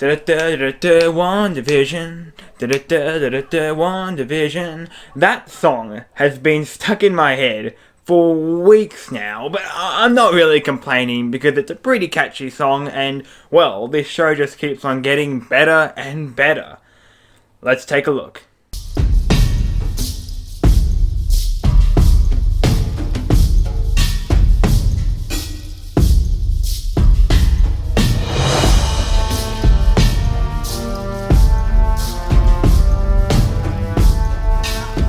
WandaVision. WandaVision. That song has been stuck in my head for weeks now, but I'm not really complaining because it's a pretty catchy song and, well, this show just keeps on getting better and better. Let's take a look.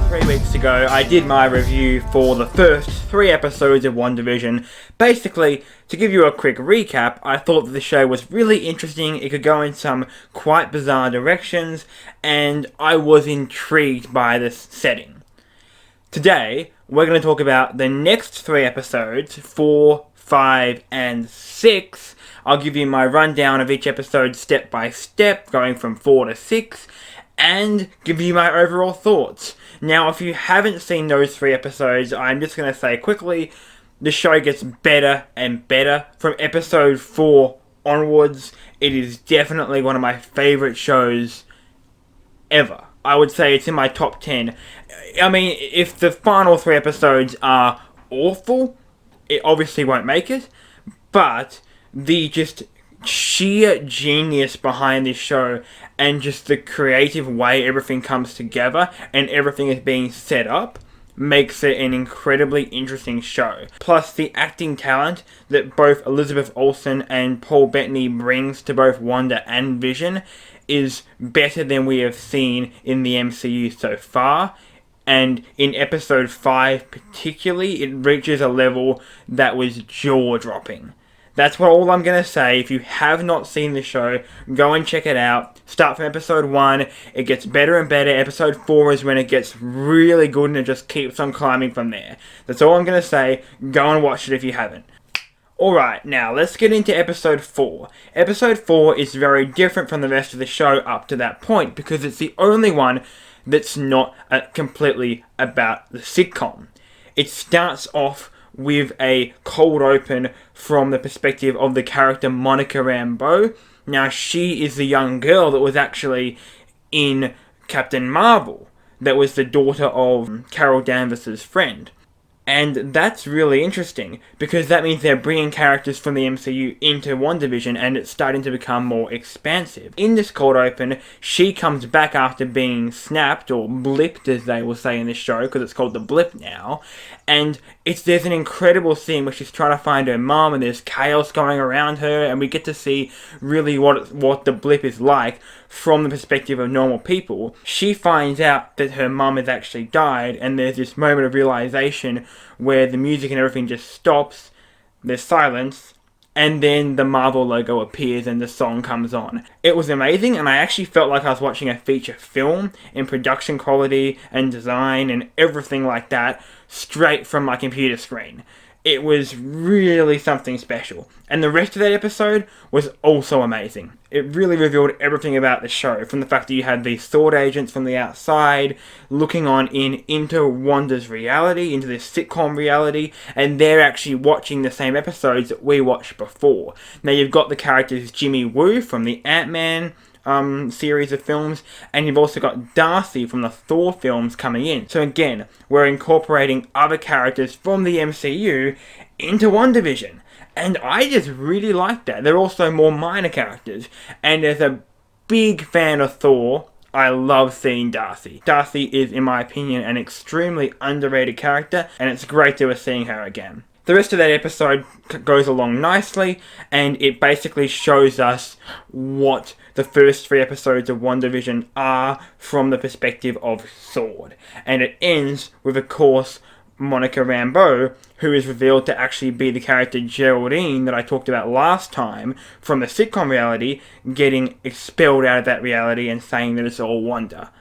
3 weeks ago, I did my review for the first 3 episodes of WandaVision. Basically, to give you a quick recap, I thought that the show was really interesting, it could go in some quite bizarre directions, and I was intrigued by this setting. Today, we're going to talk about the next 3 episodes, 4, 5, and 6. I'll give you my rundown of each episode step by step, going from 4 to 6, and give you my overall thoughts. Now, if you haven't seen those 3 episodes, I'm just going to say quickly, the show gets better and better. From episode 4 onwards, it is definitely one of my favourite shows ever. I would say it's in my top 10. I mean, if the final 3 episodes are awful, it obviously won't make it, but the just sheer genius behind this show and just the creative way everything comes together and everything is being set up makes it an incredibly interesting show. Plus, the acting talent that both Elizabeth Olsen and Paul Bettany brings to both Wanda and Vision is better than we have seen in the MCU so far. And in episode 5 particularly, it reaches a level that was jaw-dropping. That's all I'm going to say. If you have not seen the show, go and check it out. Start from episode 1, it gets better and better. Episode 4 is when it gets really good and it just keeps on climbing from there. That's all I'm going to say. Go and watch it if you haven't. Alright, now let's get into episode 4. Episode 4 is very different from the rest of the show up to that point because it's the only one that's not completely about the sitcom. It starts off with a cold open from the perspective of the character Monica Rambeau. Now, she is the young girl that was actually in Captain Marvel, that was the daughter of Carol Danvers' friend. And that's really interesting, because that means they're bringing characters from the MCU into WandaVision, and it's starting to become more expansive. In this cold open, she comes back after being snapped, or blipped as they will say in this show, because it's called the blip now, and there's an incredible scene where she's trying to find her mom, and there's chaos going around her, and we get to see really what the blip is like from the perspective of normal people. She finds out that her mum has actually died, and there's this moment of realization where the music and everything just stops, there's silence, and then the Marvel logo appears and the song comes on. It was amazing, and I actually felt like I was watching a feature film in production quality and design and everything like that, straight from my computer screen. It was really something special. And the rest of that episode was also amazing. It really revealed everything about the show, from the fact that you had these sword agents from the outside looking on into Wanda's reality, into this sitcom reality, and they're actually watching the same episodes that we watched before. Now you've got the characters Jimmy Woo from the Ant-Man series of films, and you've also got Darcy from the Thor films coming in. So again, we're incorporating other characters from the MCU into WandaVision, and I just really like that. They're also more minor characters, and as a big fan of Thor, I love seeing Darcy. Darcy is, in my opinion, an extremely underrated character, and it's great that we're seeing her again. The rest of that episode goes along nicely, and it basically shows us what the first 3 episodes of WandaVision are from the perspective of S.W.O.R.D. And it ends with, of course, Monica Rambeau, who is revealed to actually be the character Geraldine that I talked about last time from the sitcom reality, getting expelled out of that reality and saying that it's all Wanda.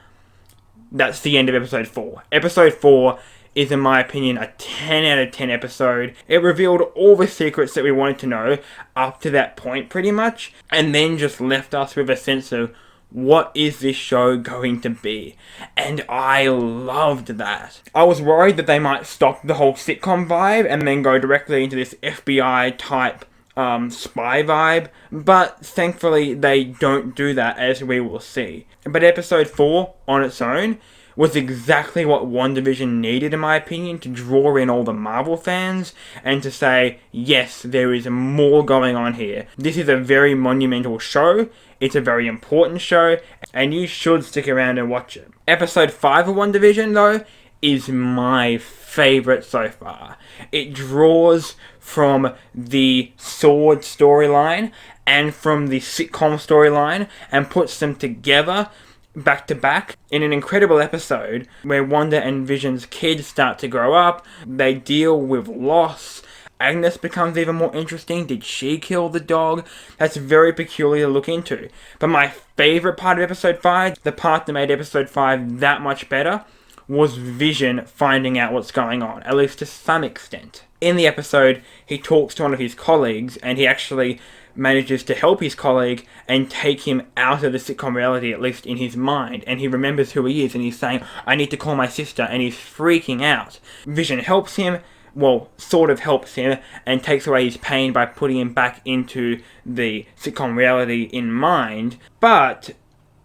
That's the end of episode 4. Episode 4 is, in my opinion, a 10 out of 10 episode. It revealed all the secrets that we wanted to know up to that point, pretty much, and then just left us with a sense of what is this show going to be? And I loved that. I was worried that they might stop the whole sitcom vibe and then go directly into this FBI type spy vibe, but thankfully they don't do that, as we will see. But episode 4, on its own, was exactly what WandaVision needed, in my opinion, to draw in all the Marvel fans and to say, yes, there is more going on here. This is a very monumental show, it's a very important show, and you should stick around and watch it. Episode 5 of WandaVision, though, is my favourite so far. It draws from the Sword storyline and from the sitcom storyline and puts them together back to back in an incredible episode where Wanda and Vision's kids start to grow up, they deal with loss. Agnes becomes even more interesting. Did she kill the dog? That's very peculiar to look into. But my favourite part of episode 5, the part that made episode 5 that much better, was Vision finding out what's going on, at least to some extent. In the episode, he talks to one of his colleagues, and he actually manages to help his colleague and take him out of the sitcom reality, at least in his mind, and he remembers who he is, and he's saying, I need to call my sister, and he's freaking out. Vision helps him, well, sort of helps him, and takes away his pain by putting him back into the sitcom reality in mind, but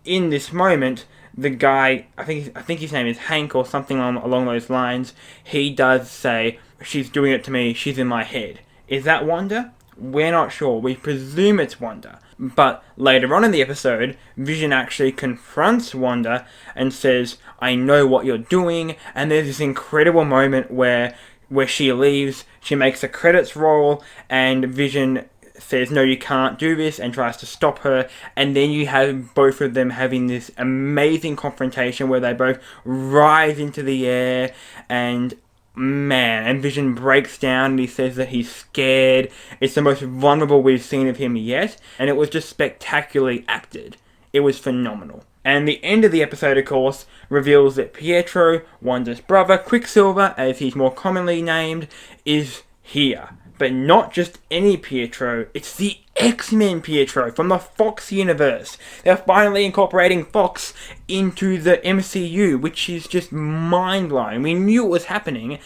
in this moment, the guy, I think his name is Hank or something along those lines, he does say, she's doing it to me, she's in my head. Is that Wanda? We're not sure. We presume it's Wanda. But later on in the episode, Vision actually confronts Wanda and says, I know what you're doing, and there's this incredible moment where she leaves, she makes the credits roll, and Vision says, no, you can't do this, and tries to stop her, and then you have both of them having this amazing confrontation where they both rise into the air, and Vision breaks down and he says that he's scared. It's the most vulnerable we've seen of him yet, and it was just spectacularly acted. It was phenomenal. And the end of the episode, of course, reveals that Pietro, Wanda's brother, Quicksilver, as he's more commonly named, is here. But not just any Pietro, it's the X-Men Pietro from the Fox universe. They're finally incorporating Fox into the MCU, which is just mind-blowing. We knew it was happening,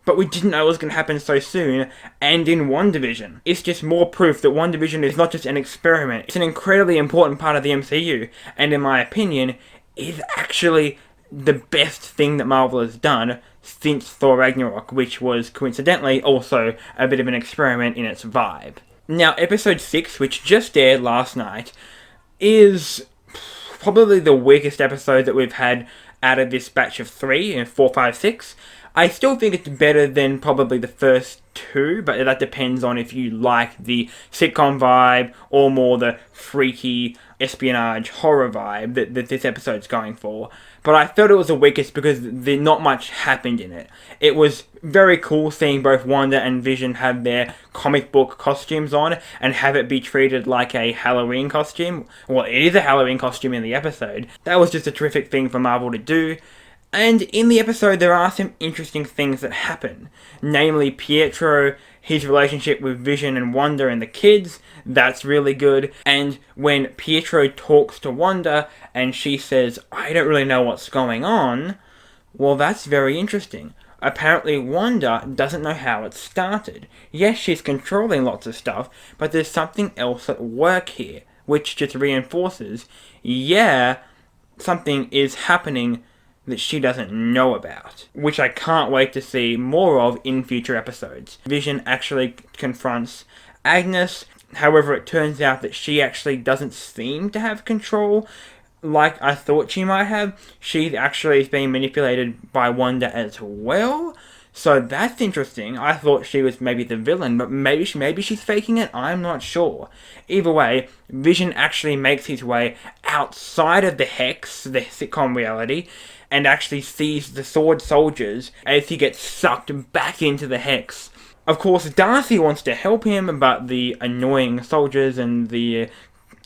but we didn't know it was going to happen so soon, and in WandaVision. It's just more proof that WandaVision is not just an experiment, it's an incredibly important part of the MCU, and in my opinion, is actually the best thing that Marvel has done since Thor Ragnarok, which was coincidentally also a bit of an experiment in its vibe. Now, episode 6, which just aired last night, is probably the weakest episode that we've had out of this batch of 3 in 4, 5, 6. I still think it's better than probably the first 2, but that depends on if you like the sitcom vibe or more the freaky espionage horror vibe that this episode's going for. But I felt it was the weakest because not much happened in it. It was very cool seeing both Wanda and Vision have their comic book costumes on and have it be treated like a Halloween costume. Well, it is a Halloween costume in the episode. That was just a terrific thing for Marvel to do. And in the episode, there are some interesting things that happen. Namely, Pietro, his relationship with Vision and Wanda and the kids, that's really good. And when Pietro talks to Wanda and she says, I don't really know what's going on, well, that's very interesting. Apparently, Wanda doesn't know how it started. Yes, she's controlling lots of stuff, but there's something else at work here, which just reinforces, yeah, something is happening that she doesn't know about, which I can't wait to see more of in future episodes. Vision actually confronts Agnes, however it turns out that she actually doesn't seem to have control like I thought she might have. She actually is being manipulated by Wanda as well, so that's interesting. I thought she was maybe the villain, but maybe she's faking it, I'm not sure. Either way, Vision actually makes his way outside of the Hex, the sitcom reality, and actually sees the Sword soldiers as he gets sucked back into the Hex. Of course, Darcy wants to help him, but the annoying soldiers and the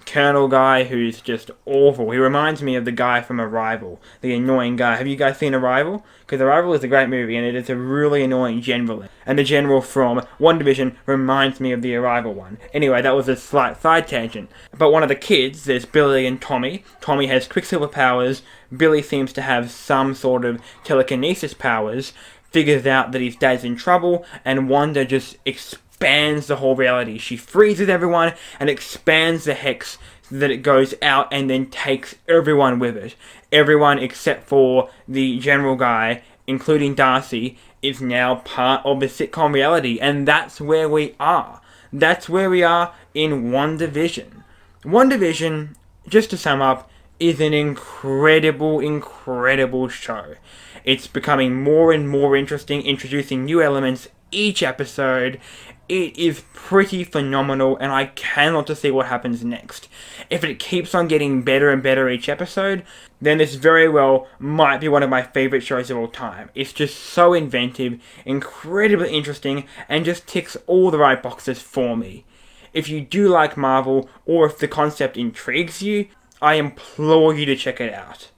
Colonel guy, who's just awful. He reminds me of the guy from Arrival, the annoying guy. Have you guys seen Arrival? Because Arrival is a great movie, and it is a really annoying general. And the general from WandaVision reminds me of the Arrival one. Anyway, that was a slight side tangent. But one of the kids, there's Billy and Tommy. Tommy has Quicksilver powers. Billy seems to have some sort of telekinesis powers. Figures out that his dad's in trouble, and Wanda just expands the whole reality. She freezes everyone and expands the hex so that it goes out and then takes everyone with it. Everyone except for the general guy, including Darcy, is now part of the sitcom reality, and that's where we are. That's where we are in WandaVision. WandaVision, just to sum up, is an incredible show. It's becoming more and more interesting, introducing new elements each episode. It is pretty phenomenal, and I cannot to see what happens next. If it keeps on getting better and better each episode, then this very well might be one of my favourite shows of all time. It's just so inventive, incredibly interesting, and just ticks all the right boxes for me. If you do like Marvel, or if the concept intrigues you, I implore you to check it out.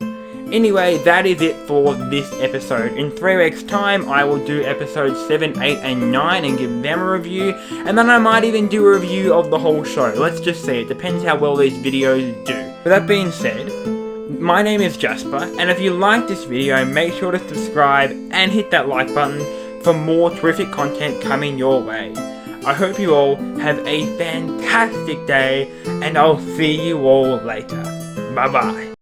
Anyway, that is it for this episode. In 3 weeks' time, I will do episodes 7, 8, and 9 and give them a review, and then I might even do a review of the whole show. Let's just see, it depends how well these videos do. With that being said, my name is Jasper, and if you like this video, make sure to subscribe and hit that like button for more terrific content coming your way. I hope you all have a fantastic day, and I'll see you all later. Bye bye.